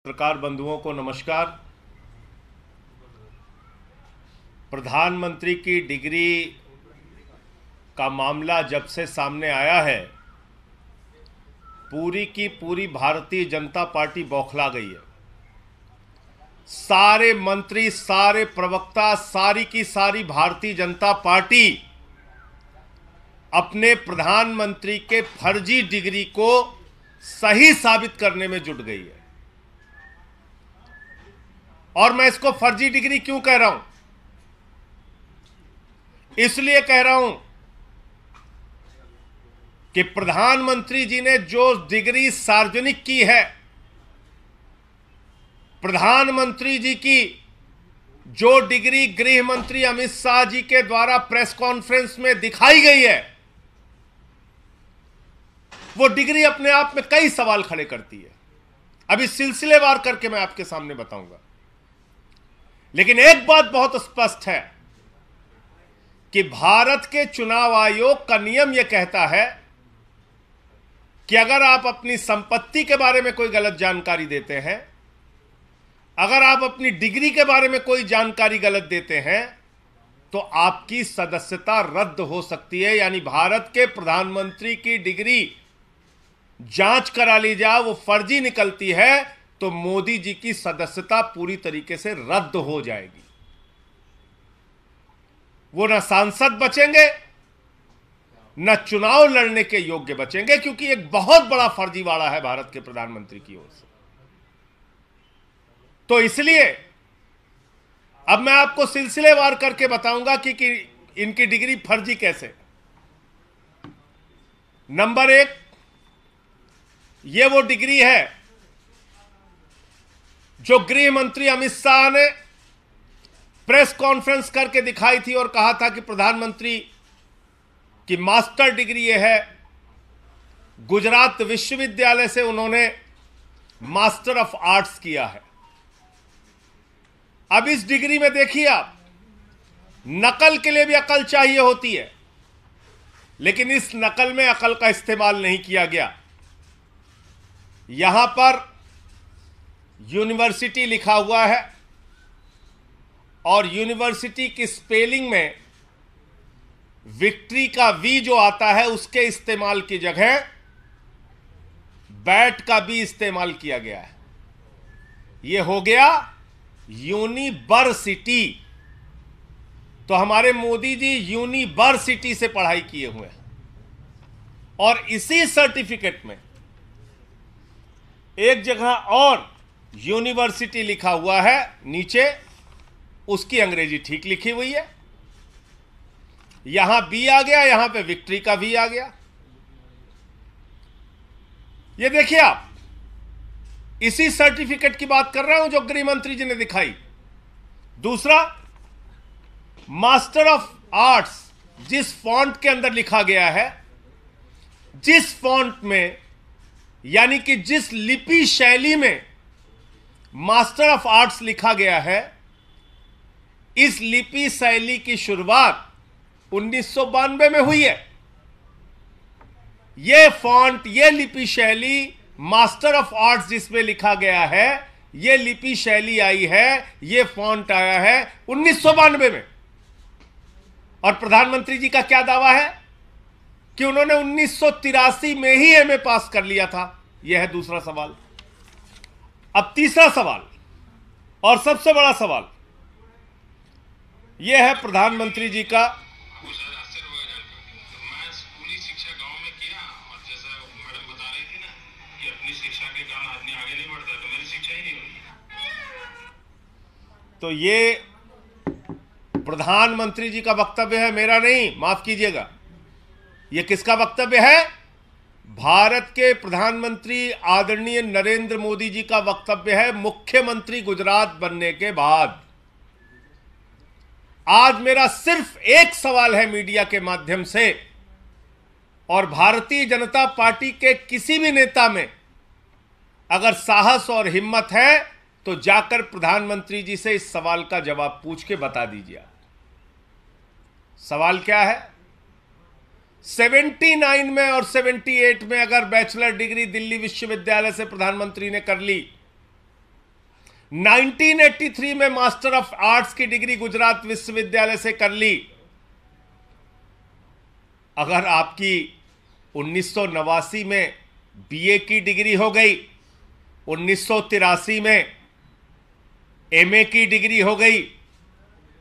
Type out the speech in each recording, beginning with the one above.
पत्रकार बंधुओं को नमस्कार। प्रधानमंत्री की डिग्री का मामला जब से सामने आया है, पूरी की पूरी भारतीय जनता पार्टी बौखला गई है। सारे मंत्री, सारे प्रवक्ता, सारी की सारी भारतीय जनता पार्टी अपने प्रधानमंत्री के फर्जी डिग्री को सही साबित करने में जुट गई है। और मैं इसको फर्जी डिग्री क्यों कह रहा हूं? इसलिए कह रहा हूं कि प्रधानमंत्री जी ने जो डिग्री सार्वजनिक की है, प्रधानमंत्री जी की जो डिग्री गृह मंत्री अमित शाह जी के द्वारा प्रेस कॉन्फ्रेंस में दिखाई गई है, वो डिग्री अपने आप में कई सवाल खड़े करती है। अभी सिलसिलेवार करके मैं आपके सामने बताऊंगा। लेकिन एक बात बहुत स्पष्ट है कि भारत के चुनाव आयोग का नियम यह कहता है कि अगर आप अपनी संपत्ति के बारे में कोई गलत जानकारी देते हैं, अगर आप अपनी डिग्री के बारे में कोई जानकारी गलत देते हैं, तो आपकी सदस्यता रद्द हो सकती है। यानी भारत के प्रधानमंत्री की डिग्री जांच करा ली जाए, वो फर्जी निकलती है, तो मोदी जी की सदस्यता पूरी तरीके से रद्द हो जाएगी। वो न सांसद बचेंगे, न चुनाव लड़ने के योग्य बचेंगे, क्योंकि एक बहुत बड़ा फर्जीवाड़ा है भारत के प्रधानमंत्री की ओर से। तो इसलिए अब मैं आपको सिलसिलेवार करके बताऊंगा कि इनकी डिग्री फर्जी कैसे। नंबर एक, ये वो डिग्री है जो गृह मंत्री अमित शाह ने प्रेस कॉन्फ्रेंस करके दिखाई थी और कहा था कि प्रधानमंत्री की मास्टर डिग्री ये है। गुजरात विश्वविद्यालय से उन्होंने मास्टर ऑफ आर्ट्स किया है। अब इस डिग्री में देखिए आप, नकल के लिए भी अकल चाहिए होती है, लेकिन इस नकल में अकल का इस्तेमाल नहीं किया गया। यहां पर यूनिवर्सिटी लिखा हुआ है और यूनिवर्सिटी की स्पेलिंग में विक्ट्री का वी जो आता है, उसके इस्तेमाल की जगह बैट का भी इस्तेमाल किया गया है। यह हो गया यूनिवर्सिटी। तो हमारे मोदी जी यूनिवर्सिटी से पढ़ाई किए हुए हैं और इसी सर्टिफिकेट में एक जगह और यूनिवर्सिटी लिखा हुआ है, नीचे उसकी अंग्रेजी ठीक लिखी हुई है। यहां बी आ गया, यहां पे विक्ट्री का वी आ गया। ये देखिए आप, इसी सर्टिफिकेट की बात कर रहा हूं जो गृह मंत्री जी ने दिखाई। दूसरा, मास्टर ऑफ आर्ट्स जिस फॉन्ट के अंदर लिखा गया है, जिस फॉन्ट में, यानी कि जिस लिपि शैली में मास्टर ऑफ आर्ट्स लिखा गया है, इस लिपि शैली की शुरुआत 1992 में हुई है। यह फॉन्ट, यह लिपि शैली, मास्टर ऑफ आर्ट्स जिसमें लिखा गया है, यह लिपि शैली आई है, यह फॉन्ट आया है 1992 में। और प्रधानमंत्री जी का क्या दावा है कि उन्होंने 1983 में ही एमए पास कर लिया था। यह है दूसरा सवाल। अब तीसरा सवाल और सबसे बड़ा सवाल यह है प्रधानमंत्री जी का। स्कूली शिक्षा गांव में किया और जैसा मैडम बता रही थी ना कि अपनी शिक्षा के कारण आदमी आगे नहीं बढ़ता, तो मेरी शिक्षा ही नहीं हुई। तो ये प्रधानमंत्री जी का वक्तव्य है, मेरा नहीं, माफ कीजिएगा। यह किसका वक्तव्य है? भारत के प्रधानमंत्री आदरणीय नरेंद्र मोदी जी का वक्तव्य है, मुख्यमंत्री गुजरात बनने के बाद। आज मेरा सिर्फ एक सवाल है मीडिया के माध्यम से, और भारतीय जनता पार्टी के किसी भी नेता में अगर साहस और हिम्मत है तो जाकर प्रधानमंत्री जी से इस सवाल का जवाब पूछ के बता दीजिए। सवाल क्या है? 79 में और 78 में अगर बैचलर डिग्री दिल्ली विश्वविद्यालय से प्रधानमंत्री ने कर ली, 1983 में मास्टर ऑफ आर्ट्स की डिग्री गुजरात विश्वविद्यालय से कर ली। अगर आपकी 1989 में बीए की डिग्री हो गई, 1983 में एमए की डिग्री हो गई,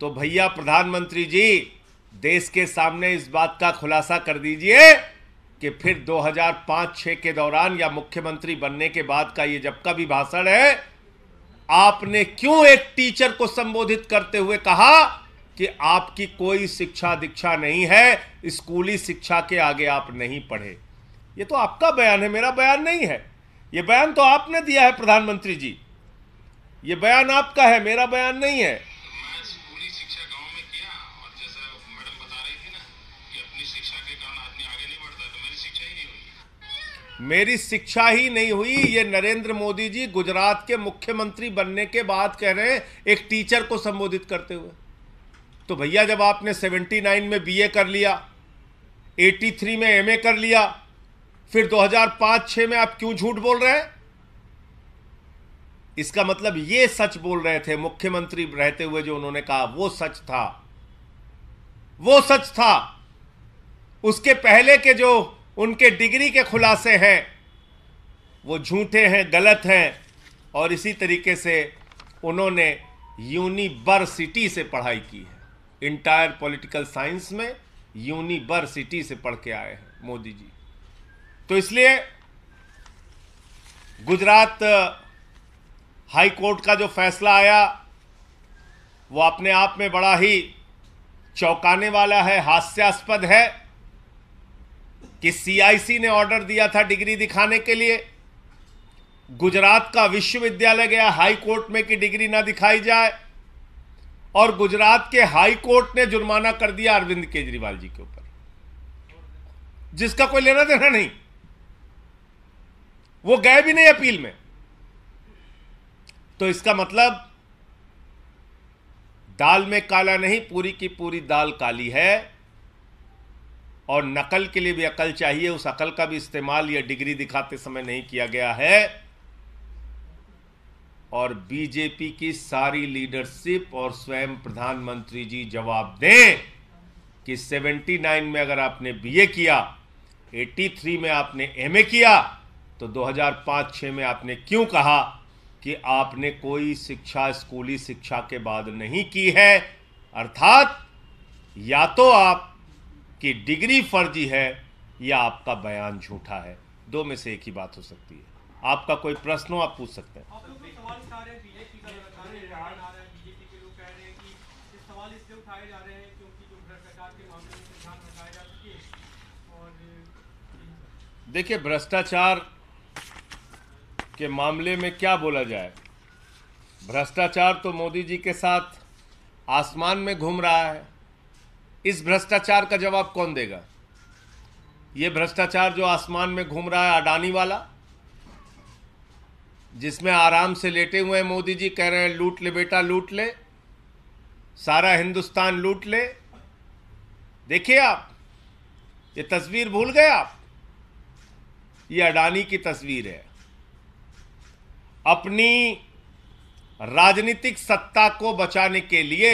तो भैया प्रधानमंत्री जी देश के सामने इस बात का खुलासा कर दीजिए कि फिर 2005-06 के दौरान या मुख्यमंत्री बनने के बाद का ये जब का भी भाषण है, आपने क्यों एक टीचर को संबोधित करते हुए कहा कि आपकी कोई शिक्षा दीक्षा नहीं है, स्कूली शिक्षा के आगे आप नहीं पढ़े। ये तो आपका बयान है, मेरा बयान नहीं है। ये बयान तो आपने दिया है प्रधानमंत्री जी, ये बयान आपका है, मेरा बयान नहीं है। मैं स्कूली शिक्षा गांव में किया, और जैसा मैडम बता रही थी ना कि अपनी शिक्षा के कारण आदमी आगे नहीं बढ़ता, तो मेरी शिक्षा ही नहीं हुई। मेरी शिक्षा ही नहीं हुई, ये नरेंद्र मोदी जी गुजरात के मुख्यमंत्री बनने के बाद कह रहे हैं एक टीचर को संबोधित करते हुए। तो भैया जब आपने 79 में बीए कर लिया, 83 में एमए कर लिया, फिर 2005-06 में आप क्यों झूठ बोल रहे हैं? इसका मतलब ये सच बोल रहे थे मुख्यमंत्री रहते हुए, जो उन्होंने कहा वो सच था, वो सच था। उसके पहले के जो उनके डिग्री के खुलासे हैं वो झूठे हैं, गलत हैं। और इसी तरीके से उन्होंने यूनिवर्सिटी से पढ़ाई की है, इंटायर पॉलिटिकल साइंस में यूनिवर्सिटी से पढ़ के आए हैं मोदी जी। तो इसलिए गुजरात हाई कोर्ट का जो फैसला आया वो अपने आप में बड़ा ही चौंकाने वाला है, हास्यास्पद है कि सीआईसी ने ऑर्डर दिया था डिग्री दिखाने के लिए, गुजरात का विश्वविद्यालय गया हाई कोर्ट में कि डिग्री ना दिखाई जाए, और गुजरात के हाई कोर्ट ने जुर्माना कर दिया अरविंद केजरीवाल जी के ऊपर, जिसका कोई लेना देना नहीं। वो गए भी नहीं अपील में। तो इसका मतलब दाल में काला नहीं, पूरी की पूरी दाल काली है। और नकल के लिए भी अकल चाहिए, उस अकल का भी इस्तेमाल ये डिग्री दिखाते समय नहीं किया गया है। और बीजेपी की सारी लीडरशिप और स्वयं प्रधानमंत्री जी जवाब दें कि 79 में अगर आपने बीए किया, 83 में आपने एमए किया, तो 2005-06 में आपने क्यों कहा कि आपने कोई शिक्षा स्कूली शिक्षा के बाद नहीं की है? अर्थात या तो आपकी डिग्री फर्जी है या आपका बयान झूठा है, दो में से एक ही बात हो सकती है। आपका कोई प्रश्न हो आप पूछ सकते हैं। देखिए, भ्रष्टाचार के मामले में क्या बोला जाए? भ्रष्टाचार तो मोदी जी के साथ आसमान में घूम रहा है। इस भ्रष्टाचार का जवाब कौन देगा? ये भ्रष्टाचार जो आसमान में घूम रहा है, अडानी वाला, जिसमें आराम से लेटे हुए हैं मोदी जी, कह रहे हैं लूट ले बेटा लूट ले, सारा हिंदुस्तान लूट ले। देखिए आप, ये तस्वीर भूल गए आप? ये अडानी की तस्वीर है। अपनी राजनीतिक सत्ता को बचाने के लिए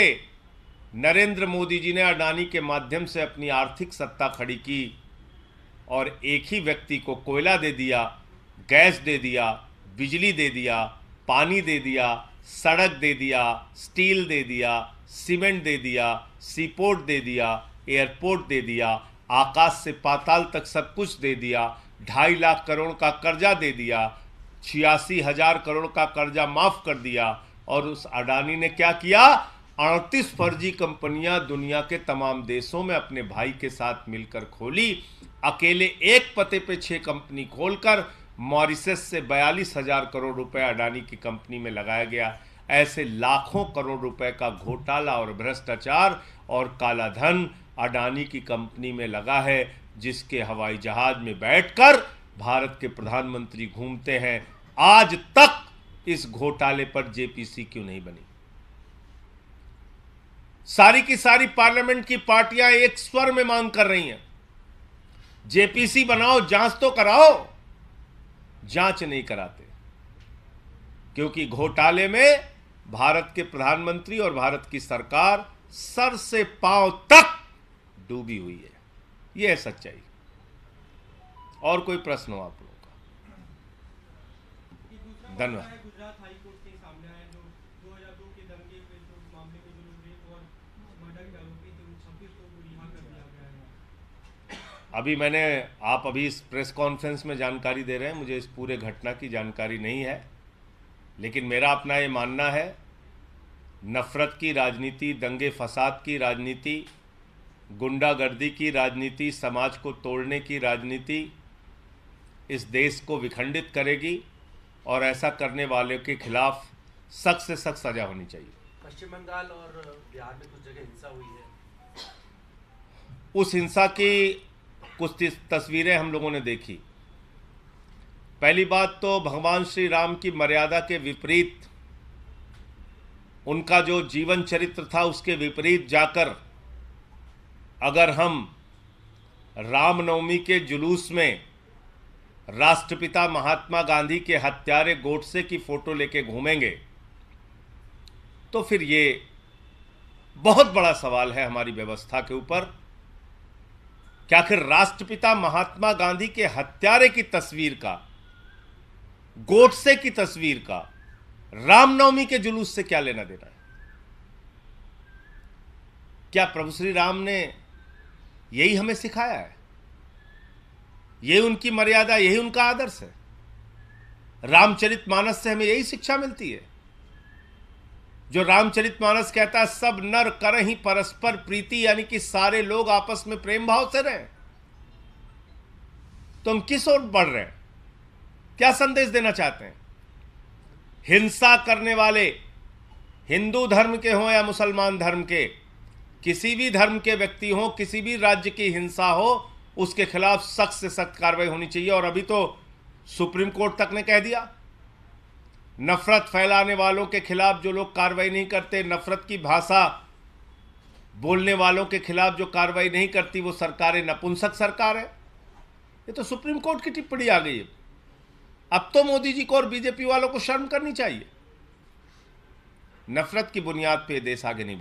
नरेंद्र मोदी जी ने अडानी के माध्यम से अपनी आर्थिक सत्ता खड़ी की, और एक ही व्यक्ति को कोयला दे दिया, गैस दे दिया, बिजली दे दिया, पानी दे दिया, सड़क दे दिया, स्टील दे दिया, सीमेंट दे दिया, सीपोर्ट दे दिया, एयरपोर्ट दे दिया, आकाश से पाताल तक सब कुछ दे दिया, 2.5 लाख करोड़ का कर्जा दे दिया, 86,000 करोड़ का कर्जा माफ कर दिया। और उस अडानी ने क्या किया? 38 फर्जी कंपनियां दुनिया के तमाम देशों में अपने भाई के साथ मिलकर खोली। अकेले एक पते पे 6 कंपनी खोलकर मॉरिशस से 42,000 करोड़ रुपए अडानी की कंपनी में लगाया गया। ऐसे लाखों करोड़ रुपए का घोटाला और भ्रष्टाचार और काला धन अडानी की कंपनी में लगा है, जिसके हवाई जहाज में बैठकर भारत के प्रधानमंत्री घूमते हैं। आज तक इस घोटाले पर जेपीसी क्यों नहीं बनी? सारी की सारी पार्लियामेंट की पार्टियां एक स्वर में मांग कर रही हैं, जेपीसी बनाओ, जांच तो कराओ। जांच नहीं कराते, क्योंकि घोटाले में भारत के प्रधानमंत्री और भारत की सरकार सर से पांव तक डूबी हुई है। यह है सच्चाई। और कोई प्रश्न हो आप लोगों का? धन्यवाद। गुजरात हाई कोर्ट से सामने आया जो 2002 के दंगे के जो मामले में जो लोग रेप और मर्डर के आरोपी थे उन 26 लोगों को रिहा कर दिया गया है। आप अभी इस प्रेस कॉन्फ्रेंस में जानकारी दे रहे हैं, मुझे इस पूरे घटना की जानकारी नहीं है, लेकिन मेरा अपना ये मानना है, नफरत की राजनीति, दंगे फसाद की राजनीति, गुंडागर्दी की राजनीति, समाज को तोड़ने की राजनीति इस देश को विखंडित करेगी और ऐसा करने वाले के खिलाफ सख्त से सख्त सजा होनी चाहिए। पश्चिम बंगाल और बिहार में कुछ जगह हिंसा हुई है। उस हिंसा की कुछ तस्वीरें हम लोगों ने देखी। पहली बात तो भगवान श्री राम की मर्यादा के विपरीत, उनका जो जीवन चरित्र था उसके विपरीत जाकर अगर हम रामनवमी के जुलूस में राष्ट्रपिता महात्मा गांधी के हत्यारे गोडसे की फोटो लेके घूमेंगे तो फिर ये बहुत बड़ा सवाल है हमारी व्यवस्था के ऊपर कि आखिर राष्ट्रपिता महात्मा गांधी के हत्यारे की तस्वीर का, गोडसे की तस्वीर का रामनवमी के जुलूस से क्या लेना देना है? क्या प्रभु श्री राम ने यही हमें सिखाया है? यही उनकी मर्यादा, यही उनका आदर्श है? रामचरितमानस से हमें यही शिक्षा मिलती है जो रामचरितमानस कहता है सब नर करहि परस्पर प्रीति, यानी कि सारे लोग आपस में प्रेम भाव से रहें। तो हम किस ओर बढ़ रहे हैं? क्या संदेश देना चाहते हैं? हिंसा करने वाले हिंदू धर्म के हों या मुसलमान धर्म के, किसी भी धर्म के व्यक्ति हों, किसी भी राज्य की हिंसा हो, उसके खिलाफ सख्त से सख्त कार्रवाई होनी चाहिए। और अभी तो सुप्रीम कोर्ट तक ने कह दिया, नफरत फैलाने वालों के खिलाफ जो लोग कार्रवाई नहीं करते, नफरत की भाषा बोलने वालों के खिलाफ जो कार्रवाई नहीं करती, वो सरकारें नपुंसक सरकार है। ये तो सुप्रीम कोर्ट की टिप्पणी आ गई है। अब तो मोदी जी को और बीजेपी वालों को शर्म करनी चाहिए। नफरत की बुनियाद पे देश आगे नहीं